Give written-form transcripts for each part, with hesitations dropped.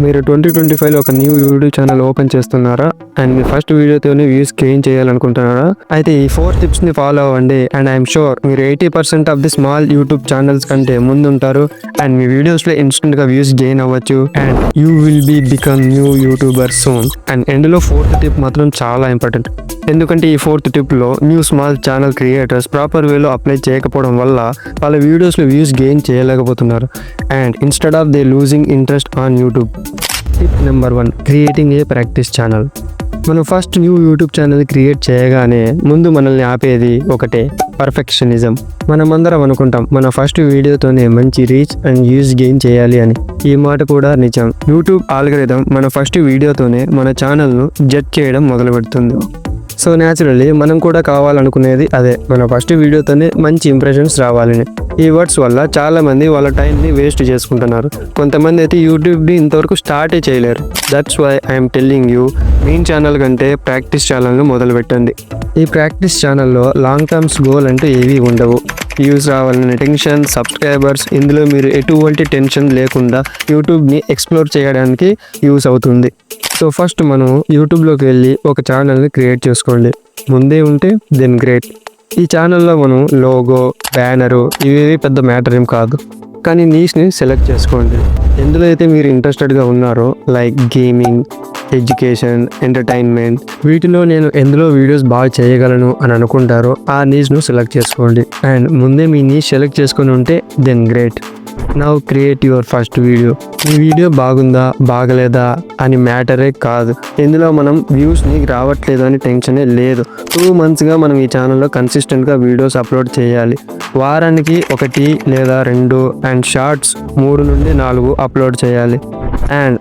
మీరు 2025లో ఒక న్యూ యూట్యూబ్ ఛానల్ ఓపెన్ చేస్తున్నారా అండ్ మీ ఫస్ట్ వీడియోతోనే వ్యూస్ గెయిన్ చేయాలనుకుంటున్నారా? అయితే ఈ 4 టిప్స్ని ఫాలో అవ్వండి అండ్ ఐఎమ్ షూర్ మీరు 80% of the small YouTube channels కంటే ముందుంటారు అండ్ మీ వీడియోస్లో ఇన్స్టెంట్గా వ్యూస్ గెయిన్ అవ్వచ్చు and you will be become new YouTuber soon. And ఎండ్లో 4th టిప్ మాత్రం చాలా ఇంపార్టెంట్, ఎందుకంటే ఈ 4th టిప్లో new small channel creators proper వేలో అప్లై చేయకపోవడం వల్ల వాళ్ళ వీడియోస్లో వ్యూస్ గెయిన్ చేయలేకపోతున్నారు and instead of they losing interest on YouTube. Tip number 1, creating a practice channel. మనం first new YouTube channel create చేయగానే ముందు మనల్ని ఆపేది ఒకటే, పర్ఫెక్షనిజం. మనమందరం అనుకుంటాం మన ఫస్ట్ వీడియోతోనే మంచి రీచ్ అండ్ వ్యూస్ గెయిన్ చేయాలి అని. ఈ మాట కూడా నిజం. యూట్యూబ్ ఆల్గరిథం మన ఫస్ట్ వీడియోతోనే మన ఛానల్ను జడ్జ్ చేయడం మొదలు పెడుతుంది. సో న్యాచురల్లీ మనం కూడా కావాలనుకునేది అదే, మన ఫస్ట్ వీడియోతోనే మంచి ఇంప్రెషన్స్ రావాలని. ఈ వర్డ్స్ వల్ల చాలామంది వాళ్ళ టైంని వేస్ట్ చేసుకుంటున్నారు. కొంతమంది అయితే యూట్యూబ్ని ఇంతవరకు స్టార్టే చేయలేరు. That's why I'm telling you, main channel కంటే ప్రాక్టీస్ ఛానల్ను మొదలు పెట్టండి. ఈ ప్రాక్టీస్ ఛానల్లో లాంగ్ టర్మ్స్ గోల్ అంటూ ఏవీ ఉండవు. వ్యూస్ రావాలని టెన్షన్, సబ్స్క్రైబర్స్, ఇందులో మీరు ఎటువంటి టెన్షన్ లేకుండా యూట్యూబ్ని ఎక్స్ప్లోర్ చేయడానికి యూస్ అవుతుంది. సో ఫస్ట్ మనం యూట్యూబ్లోకి వెళ్ళి ఒక ఛానల్ని క్రియేట్ చేసుకోండి. ముందే ఉంటే దెన్ గ్రేట్. ఈ ఛానల్లో మనం లోగో, బ్యానరు ఇవేవి పెద్ద మ్యాటర్ ఏం కాదు, కానీ నీష్ని సెలెక్ట్ చేసుకోండి. ఎందులో అయితే మీరు ఇంట్రెస్టెడ్గా ఉన్నారో, లైక్ గేమింగ్, ఎడ్యుకేషన్, ఎంటర్టైన్మెంట్, వీటిలో నేను ఎందులో వీడియోస్ బాగా చేయగలను అని అనుకుంటారో ఆ నీష్ను సెలెక్ట్ చేసుకోండి. అండ్ ముందే మీ నీష్ సెలెక్ట్ చేసుకుని ఉంటే then great. Now create your first video. ఈ వీడియో బాగుందా బాగలేదా అని మ్యాటరే కాదు. ఇందులో మనం వ్యూస్ని రావట్లేదు అని టెన్షనే లేదు. 2 monthsగా మనం ఈ ఛానల్లో కన్సిస్టెంట్గా వీడియోస్ అప్లోడ్ చేయాలి. వారానికి 1 లేదా 2 అండ్ షార్ట్స్ 3 నుండి 4 అప్లోడ్ చేయాలి. అండ్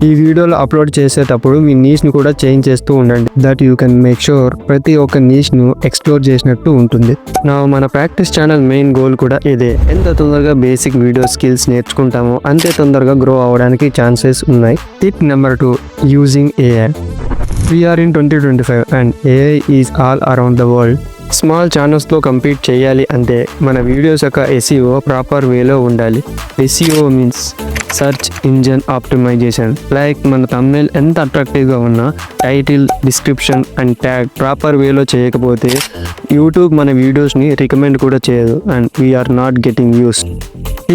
ఈ వీడియోలో అప్లోడ్ చేసేటప్పుడు మీ నీష్ని కూడా చేంజ్ చేస్తూ ఉండండి. That you can make sure ప్రతి ఒక్క నీష్ను ఎక్స్ప్లోర్ చేసినట్టు ఉంటుంది. నా మన ప్రాక్టీస్ ఛానల్ మెయిన్ గోల్ కూడా ఇదే. ఎంత తొందరగా బేసిక్ వీడియో స్కిల్స్ నేర్చుకుంటామో అంతే తొందరగా గ్రో అవ్వడానికి ఛాన్సెస్ ఉన్నాయి. Tip number 2, using AI. We're in 2025 and AI is all around the world. Small ఛానల్స్తో కంపీట్ చేయాలి అంటే మన వీడియోస్ యొక్క ఎస్ఈఓ ప్రాపర్ వేలో ఉండాలి. SEO means search engine optimisation. Like మన థంబ్నెయిల్ ఎంత అట్రాక్టివ్గా ఉన్నా title, description and tag proper వేలో చేయకపోతే యూట్యూబ్ మన వీడియోస్ని రికమెండ్ కూడా చేయదు and we're not getting views.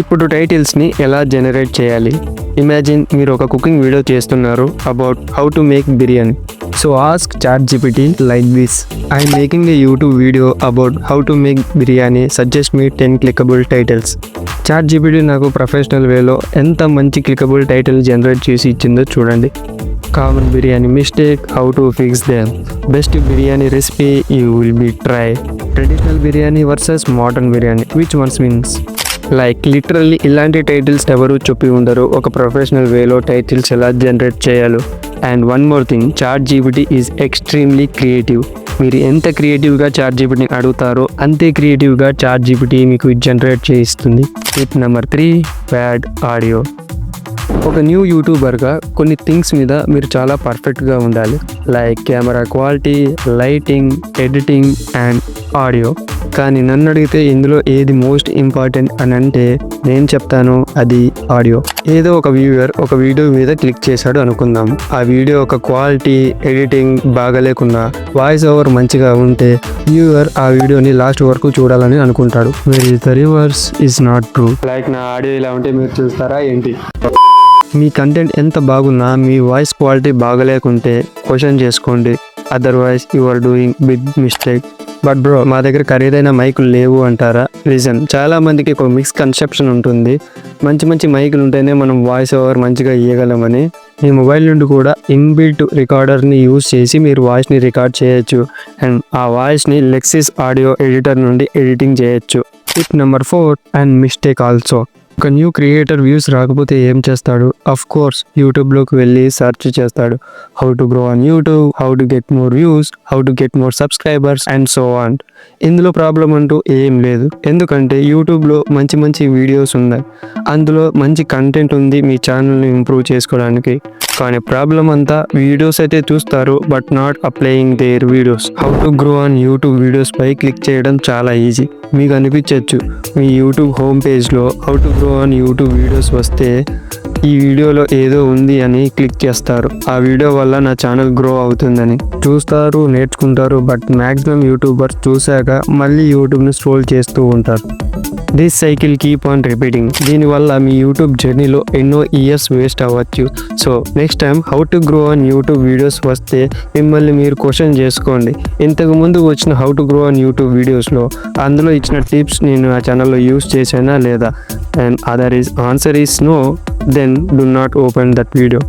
ఇప్పుడు టైటిల్స్ని ఎలా జనరేట్ చేయాలి? ఇమాజిన్ మీరు ఒక కుకింగ్ వీడియో చేస్తున్నారు about how to make biryani. So ask ChatGPT like this, I'm making a YouTube video about how to make biryani, suggest me 10 clickable titles. ChatGPT నాకు professional వేలో ఎంత మంచి క్లికబుల్ టైటిల్ జనరేట్ చేసి ఇచ్చిందో చూడండి. Common biryani mistake, how to fix them, best biryani recipe you will be try, traditional biryani versus modern biryani, which ones wins. Like literally ఇలాంటి titles ఎవరు చెప్పి ఉండరు ఒక ప్రొఫెషనల్ వేలో టైటిల్స్ ఎలా జనరేట్ చేయాలో. And one more thing, ChatGPT is extremely creative. మీరు ఎంత క్రియేటివ్గా ChatGPTని అడుగుతారో అంతే క్రియేటివ్గా ChatGPT మీకు జనరేట్ చేయిస్తుంది. Tip number 3, bad audio. ఒక న్యూ యూట్యూబర్గా కొన్ని థింగ్స్ మీద మీరు చాలా పర్ఫెక్ట్గా ఉండాలి, like camera quality, lighting, editing and audio. కానీ నన్ను అడిగితే ఇందులో ఏది మోస్ట్ ఇంపార్టెంట్ అని అంటే నేను చెప్తాను, అది ఆడియో. ఏదో ఒక వ్యూవర్ ఒక వీడియో మీద క్లిక్ చేశాడు అనుకుందాం. ఆ వీడియో ఒక క్వాలిటీ, ఎడిటింగ్ బాగలేకున్నా వాయిస్ ఓవర్ మంచిగా ఉంటే వ్యూవర్ ఆ వీడియోని లాస్ట్ వరకు చూడాలని అనుకుంటాడు. The reverse is not true. Like నా ఆడియో ఇలా ఉంటే మీరు చూస్తారా ఏంటి? మీ కంటెంట్ ఎంత బాగున్నా మీ వాయిస్ క్వాలిటీ బాగలేకుంటే క్వశ్చన్ చేసుకోండి. Otherwise you are doing big mistake. But bro, మా దగ్గర ఖరీదైన మైకులు లేవు అంటారా? రీజన్, చాలా మందికి ఒక మిక్స్ కన్సెప్షన్ ఉంటుంది. మంచి మైకులు ఉంటేనే మనం వాయిస్ ఓవర్ మంచిగా ఇవ్వగలమని. మీ మొబైల్ నుండి కూడా ఇన్బిల్ట్ రికార్డర్ని యూజ్ చేసి మీరు వాయిస్ని రికార్డ్ చేయొచ్చు అండ్ ఆ వాయిస్ని లెక్సిస్ ఆడియో ఎడిటర్ నుండి ఎడిటింగ్ చేయొచ్చు. Tip number 4, and mistake also. ఒక న్యూ క్రియేటర్ వ్యూస్ రాకపోతే ఏం చేస్తాడు? అఫ్ కోర్స్ యూట్యూబ్లోకి వెళ్ళి సెర్చ్ చేస్తాడు, how to grow on YouTube, how to get more views, how to get more subscribers and so on. ఇందులో ప్రాబ్లం అంటూ ఏం లేదు, ఎందుకంటే యూట్యూబ్లో మంచి వీడియోస్ ఉన్నాయి, అందులో మంచి కంటెంట్ ఉంది మీ ఛానల్ని ఇంప్రూవ్ చేసుకోవడానికి. కానీ ప్రాబ్లం అంతా వీడియోస్ అయితే చూస్తారు but not applying their videos. How to grow on YouTube videos పై క్లిక్ చేయడం చాలా ఈజీ. మీకు అనిపించవచ్చు మీ యూట్యూబ్ హోమ్ పేజ్లో how to grow on YouTube videos వస్తే ఈ వీడియోలో ఏదో ఉంది అని క్లిక్ చేస్తారు. ఆ వీడియో వల్ల నా ఛానల్ గ్రో అవుతుందని చూస్తారు, నేర్చుకుంటారు. బట్ మ్యాక్సిమం యూట్యూబర్స్ చూశాక మళ్ళీ యూట్యూబ్ని స్క్రోల్ చేస్తూ ఉంటారు. This cycle keep on repeating. దీనివల్ల మీ యూట్యూబ్ జర్నీలో ఎన్నో ఇయర్స్ వేస్ట్ అవ్వచ్చు. So next time how to grow on YouTube videos వస్తే మిమ్మల్ని మీరు క్వశ్చన్ చేసుకోండి. ఇంతకు ముందు వచ్చిన how to grow on YouTube వీడియోస్లో అందులో ఇచ్చిన టిప్స్ నేను ఆ ఛానల్లో యూస్ చేసానా లేదా? And answer is no, then do not open that video.